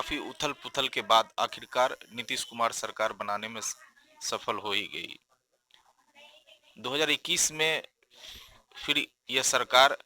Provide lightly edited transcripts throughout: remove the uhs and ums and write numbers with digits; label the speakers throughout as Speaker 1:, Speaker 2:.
Speaker 1: काफी उथल पुथल के बाद आखिरकार नीतीश कुमार सरकार बनाने में सफल हो ही गई। 2021 में फिर यह सरकार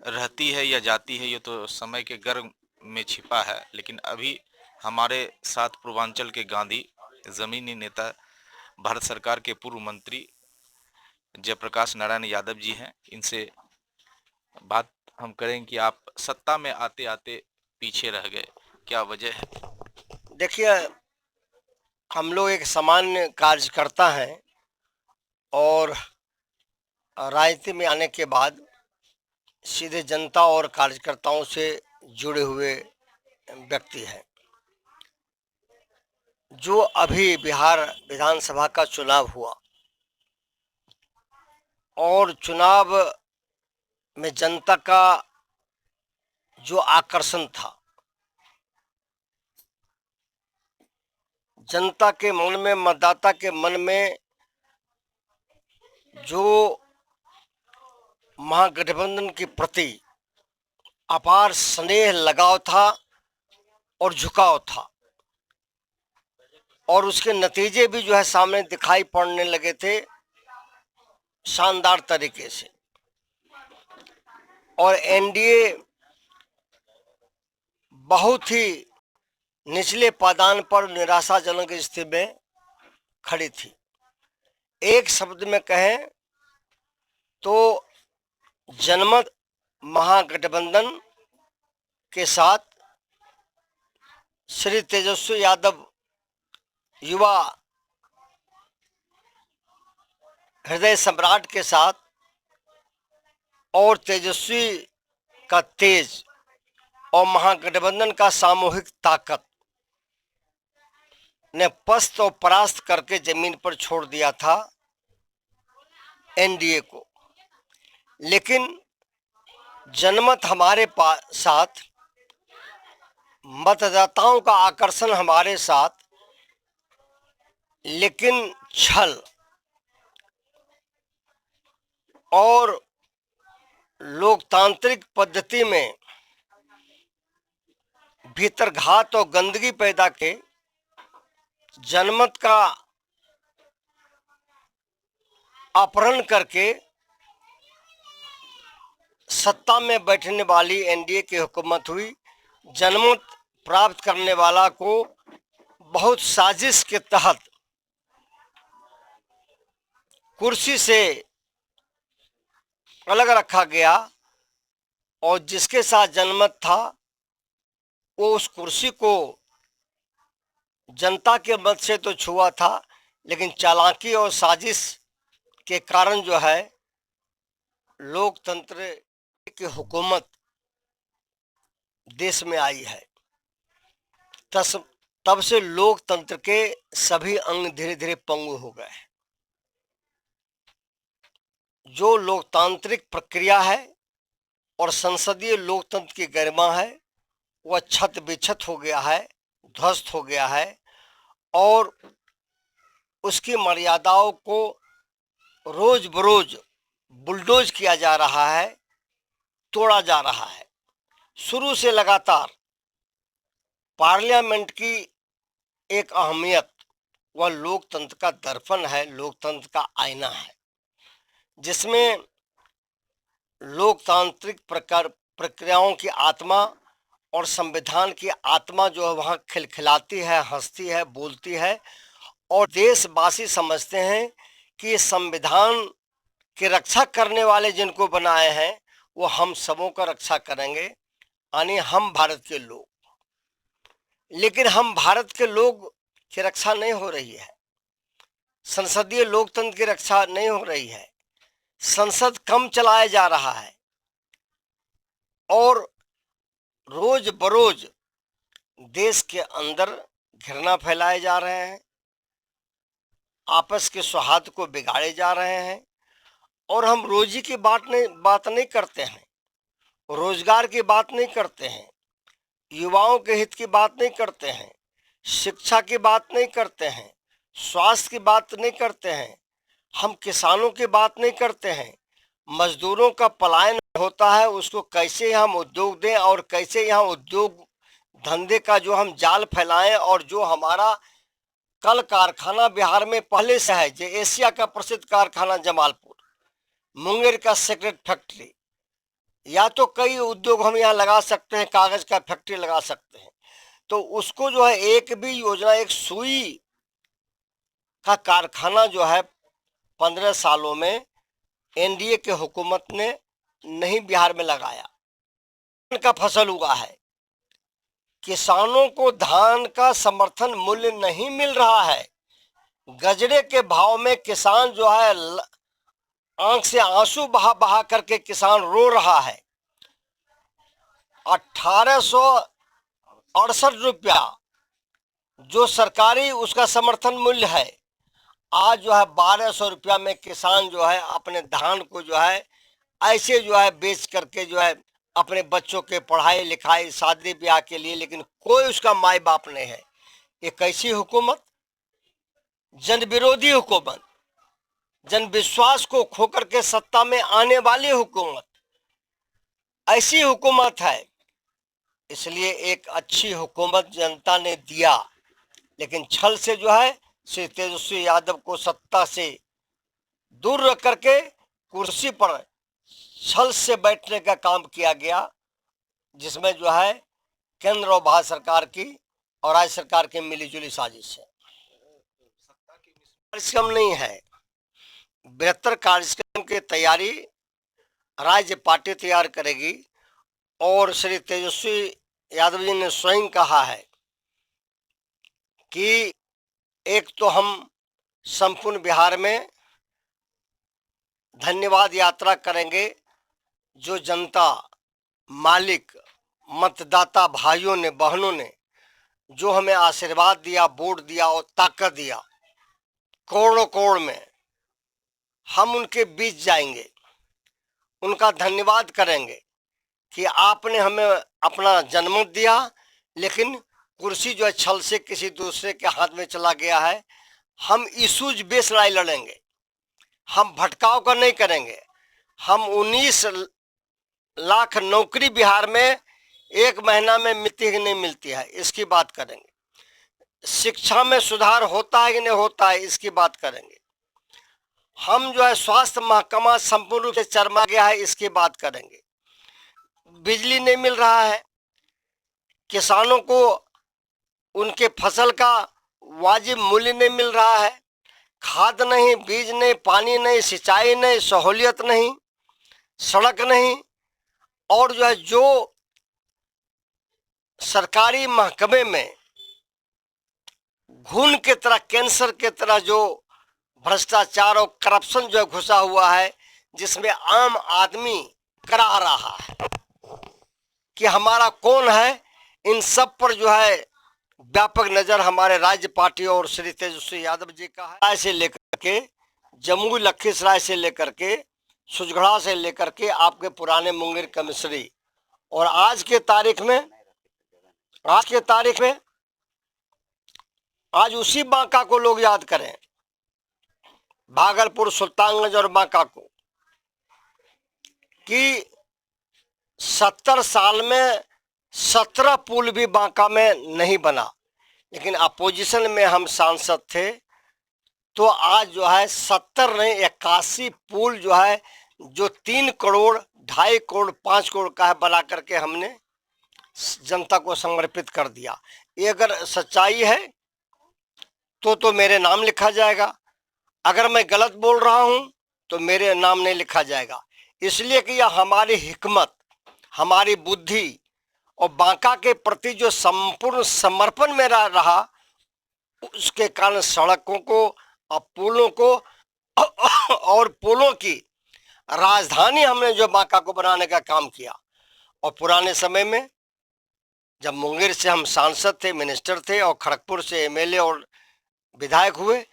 Speaker 1: रहती है या जाती है, ये तो समय के गर्भ में छिपा है। लेकिन अभी हमारे साथ पूर्वांचल के गांधी, जमीनी नेता, भारत सरकार के पूर्व मंत्री जयप्रकाश नारायण यादव जी हैं। इनसे बात हम करें कि आप सत्ता में आते आते पीछे रह गए, क्या वजह है?
Speaker 2: देखिए, हम लोग एक सामान्य कार्यकर्ता हैं और राजनीति में आने के बाद सीधे जनता और कार्यकर्ताओं से जुड़े हुए व्यक्ति हैं। जो अभी बिहार विधानसभा का चुनाव हुआ और चुनाव में जनता का जो आकर्षण था, जनता के मन में, मतदाता के मन में जो महागठबंधन के प्रति अपार स्नेह, लगाव था और झुकाव था, और उसके नतीजे भी जो है सामने दिखाई पड़ने लगे थे शानदार तरीके से। और एनडीए बहुत ही निचले पायदान पर निराशाजनक स्थिति में खड़ी थी। एक शब्द में कहें तो जनमत महागठबंधन के साथ श्री तेजस्वी यादव युवा हृदय सम्राट के साथ और तेजस्वी का तेज और महागठबंधन का सामूहिक ताकत ने पस्त और परास्त करके जमीन पर छोड़ दिया था एनडीए को। लेकिन जनमत हमारे साथ, मतदाताओं का आकर्षण हमारे साथ, लेकिन छल और लोकतांत्रिक पद्धति में भीतरघात और गंदगी पैदा के जनमत का अपहरण करके सत्ता में बैठने वाली एनडीए की हुकूमत हुई। जनमत प्राप्त करने वाला को बहुत साजिश के तहत कुर्सी से अलग रखा गया और जिसके साथ जनमत था वो उस कुर्सी को जनता के मत से तो छुआ था, लेकिन चालाकी और साजिश के कारण जो है लोकतंत्र की हुकूमत देश में आई है। तब से लोकतंत्र के सभी अंग धीरे धीरे पंगु हो गए। जो लोकतांत्रिक प्रक्रिया है और संसदीय लोकतंत्र की गरिमा है वह छत बिछत हो गया है, ध्वस्त हो गया है, और उसकी मर्यादाओं को रोज बरोज बुलडोज किया जा रहा है, तोड़ा जा रहा है। शुरू से लगातार पार्लियामेंट की एक अहमियत वह लोकतंत्र का दर्पण है, लोकतंत्र का आईना है, जिसमें लोकतांत्रिक प्रक्रियाओं की आत्मा और संविधान की आत्मा जो है वहाँ खिलखिलाती है, हंसती है, बोलती है। और देशवासी समझते हैं कि ये संविधान की रक्षा करने वाले जिनको बनाए हैं वो हम सबों का रक्षा करेंगे, यानी हम भारत के लोग। लेकिन हम भारत के लोग की रक्षा नहीं हो रही है, संसदीय लोकतंत्र की रक्षा नहीं हो रही है, संसद कम चलाया जा रहा है और रोज बरोज देश के अंदर घृणा फैलाए जा रहे हैं, आपस के सौहार्द को बिगाड़े जा रहे हैं। और हम रोजी की बात नहीं करते हैं, रोजगार की बात नहीं करते हैं, युवाओं के हित की बात नहीं करते हैं, शिक्षा की बात नहीं करते हैं, स्वास्थ्य की बात नहीं करते हैं, हम किसानों की बात नहीं करते हैं। मजदूरों का पलायन होता है, उसको कैसे हम उद्योग दें और कैसे यहाँ उद्योग धंधे का जो हम जाल फैलाएं और जो हमारा कल कारखाना बिहार में पहले से है, जो एशिया का प्रसिद्ध कारखाना जमालपुर, मुंगेर का सेक्रेट फैक्ट्री, या तो कई उद्योग हम यहाँ लगा सकते हैं, कागज का फैक्ट्री लगा सकते हैं, तो उसको जो है एक भी योजना, एक सुई का कारखाना जो है 15 सालों में एनडीए के हुकूमत ने नहीं बिहार में लगाया। का फसल हुआ है, किसानों को धान का समर्थन मूल्य नहीं मिल रहा है, गजरे के भाव में किसान जो है आंख से आंसू बहा बहा करके किसान रो रहा है। 1868 रुपया जो सरकारी उसका समर्थन मूल्य है, आज जो है 1200 रुपया में किसान जो है अपने धान को जो है ऐसे जो है बेच करके जो है अपने बच्चों के पढ़ाई लिखाई शादी ब्याह के लिए, लेकिन कोई उसका माई बाप नहीं है। ये कैसी हुकूमत, जन विरोधी हुकूमत, जन विश्वास को खोकर के सत्ता में आने वाली हुकूमत, ऐसी हुकूमत है। इसलिए एक अच्छी हुकूमत जनता ने दिया, लेकिन छल से जो है श्री तेजस्वी यादव को सत्ता से दूर रख करके कुर्सी पर छल से बैठने का काम किया गया, जिसमें जो है केंद्र और भारत सरकार की और राज्य सरकार की मिलीजुली साजिश है। कार्यक्रम नहीं है, बेहतर कार्यक्रम की तैयारी राज्य पार्टी तैयार करेगी। और श्री तेजस्वी यादव जी ने स्वयं कहा है कि एक तो हम संपूर्ण बिहार में धन्यवाद यात्रा करेंगे, जो जनता, मालिक, मतदाता भाइयों ने, बहनों ने जो हमें आशीर्वाद दिया, वोट दिया और ताकत दिया, करोड़ों करोड़ में, हम उनके बीच जाएंगे, उनका धन्यवाद करेंगे कि आपने हमें अपना जनमत दिया, लेकिन कुर्सी जो है छल से किसी दूसरे के हाथ में चला गया है। हम इशूज बेस लड़ाई लड़ेंगे, हम भटकाव का नहीं करेंगे। हम 19 लाख नौकरी बिहार में एक महीना में मिलती है कि नहीं मिलती है, इसकी बात करेंगे। शिक्षा में सुधार होता है कि नहीं होता है, इसकी बात करेंगे। हम जो है स्वास्थ्य महकमा संपूर्ण रूप से चरमा गया है, इसकी बात करेंगे। बिजली नहीं मिल रहा है, किसानों को उनके फसल का वाजिब मूल्य नहीं मिल रहा है, खाद नहीं, बीज नहीं, पानी नहीं, सिंचाई नहीं, सहूलियत नहीं, सड़क नहीं, और जो है जो सरकारी महकमे में घुन के तरह, कैंसर के तरह जो भ्रष्टाचार और करप्शन जो घुसा हुआ है, जिसमें आम आदमी करा रहा है कि हमारा कौन है, इन सब पर जो है व्यापक नजर हमारे राज्य पार्टी और श्री तेजस्वी यादव जी का है। राय से लेकर के जम्मू लखीसराय से लेकर के सुजगढ़ा से लेकर के आपके पुराने मुंगेर कमिश्नरी, और आज के तारीख में आज उसी बांका को लोग याद करें, भागलपुर, सुल्तानगंज और बांका को, कि 70 साल में 17 पुल भी बांका में नहीं बना, लेकिन अपोजिशन में हम सांसद थे तो आज जो है 70 नहीं 81 पुल जो है, जो 3 करोड़, 2.5 करोड़, 5 करोड़ का है, बना करके हमने जनता को समर्पित कर दिया। ये अगर सच्चाई है तो मेरे नाम लिखा जाएगा, अगर मैं गलत बोल रहा हूं तो मेरे नाम नहीं लिखा जाएगा। इसलिए कि यह हमारी हिकमत, हमारी बुद्धि और बांका के प्रति जो संपूर्ण समर्पण मेरा रहा, उसके कारण सड़कों को और पुलों को और पुलों की राजधानी हमने जो बांका को बनाने का काम किया। और पुराने समय में जब मुंगेर से हम सांसद थे, मिनिस्टर थे, और खड़गपुर से एमएलए और विधायक हुए,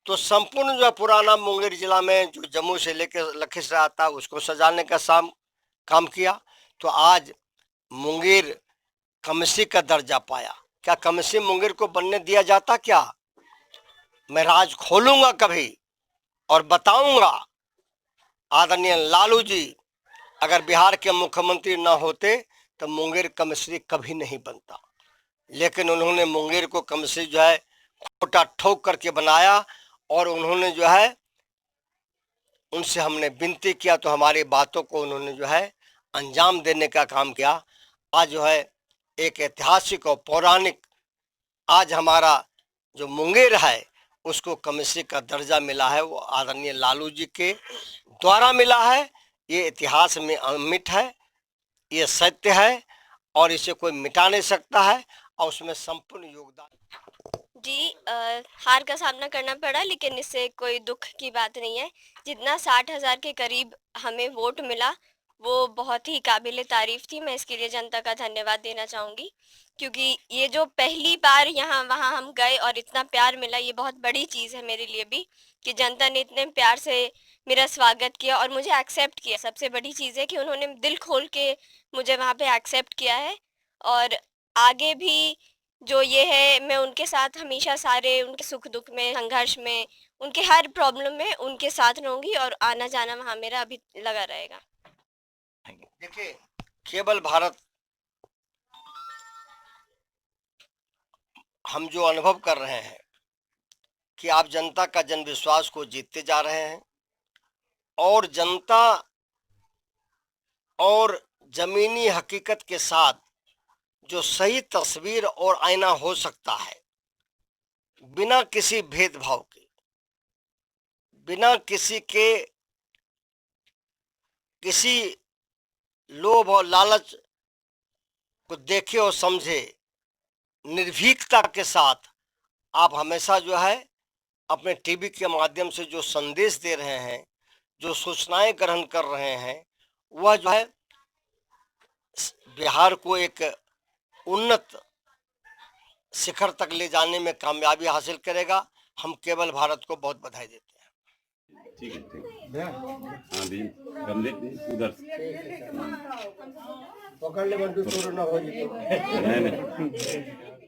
Speaker 2: तो संपूर्ण जो पुराना मुंगेर जिला में जो जम्मू से लेकर लखीसराय आता है, उसको सजाने का काम किया। तो आज मुंगेर कमिश्नरी का दर्जा पाया। क्या कमिश्नरी मुंगेर को बनने दिया जाता? क्या मैं राज खोलूंगा कभी और बताऊंगा, आदरणीय लालू जी अगर बिहार के मुख्यमंत्री ना होते तो मुंगेर कमिश्नरी कभी नहीं बनता। लेकिन उन्होंने मुंगेर को कम से जो है खोटा ठोक करके बनाया, और उन्होंने जो है उनसे हमने विनती किया तो हमारी बातों को उन्होंने जो है अंजाम देने का काम किया। आज जो है एक ऐतिहासिक और पौराणिक, आज हमारा जो मुंगेर है उसको कमिश्नरी का दर्जा मिला है, वो आदरणीय लालू जी के द्वारा मिला है। ये इतिहास में अमिट है, ये सत्य है और इसे कोई मिटा नहीं सकता है, और उसमें संपूर्ण योगदान।
Speaker 3: जी हार का सामना करना पड़ा, लेकिन इससे कोई दुख की बात नहीं है। जितना 60,000 के करीब हमें वोट मिला वो बहुत ही काबिले तारीफ थी। मैं इसके लिए जनता का धन्यवाद देना चाहूँगी, क्योंकि ये जो पहली बार यहाँ वहाँ हम गए और इतना प्यार मिला, ये बहुत बड़ी चीज़ है मेरे लिए भी, कि जनता ने इतने प्यार से मेरा स्वागत किया और मुझे एक्सेप्ट किया। सबसे बड़ी चीज़ है कि उन्होंने दिल खोल के मुझे वहाँ पे एक्सेप्ट किया है, और आगे भी जो ये है मैं उनके साथ हमेशा, सारे उनके सुख दुख में, संघर्ष में, उनके हर प्रॉब्लम में उनके साथ रहूंगी, और आना जाना वहाँ मेरा अभी लगा रहेगा।
Speaker 2: देखिए, केवल भारत हम जो अनुभव कर रहे हैं कि आप जनता का जन विश्वास को जीतते जा रहे हैं, और जनता और जमीनी हकीकत के साथ जो सही तस्वीर और आईना हो सकता है, बिना किसी भेदभाव के, बिना किसी के किसी लोभ और लालच को देखे और समझे, निर्भीकता के साथ आप हमेशा जो है अपने टीवी के माध्यम से जो संदेश दे रहे हैं, जो सूचनाएं ग्रहण कर रहे हैं, वह जो है बिहार को एक उन्नत शिखर तक ले जाने में कामयाबी हासिल करेगा। हम केवल भारत को बहुत बधाई देते हैं।
Speaker 4: ठीक है, ठीक है। हाँ दी, गमले दी, उधर से।
Speaker 2: पकड़ ले बंटू, चोर ना हो जी।
Speaker 4: नहीं नहीं